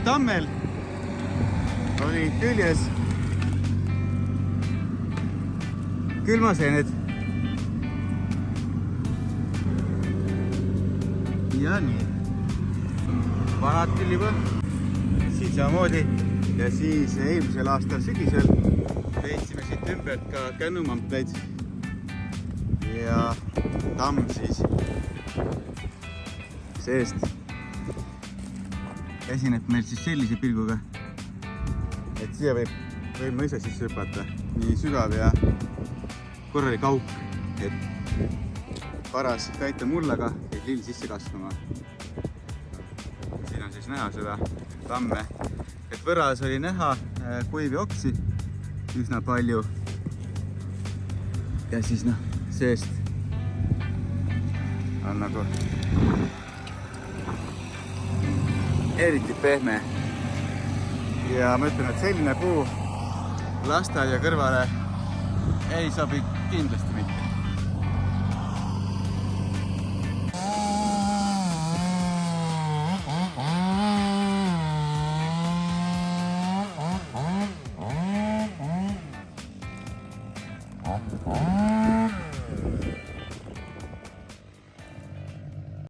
tammel oli küljes külmaseened. Ja nii. Vanad küll juba. Siin samamoodi. Ja siis eelmisel aastal sügisel leidsime siit ümbert ka kännumampleid. Ja tamm siis seest esineb meil siis sellise pilguga, et siia võib mõisa sisse hüpata. Nii sügav ja korralik auk, et paras täita mullaga ja lill sisse kasvama. Siin on siis näha seda tamme, et võrras oli näha kuivi oksi üsna palju. Ja siis seest on nagu eriti pehme. Ja ma ütlen, et selline puu lasteaia kõrvale ei sobi kindlasti mitte.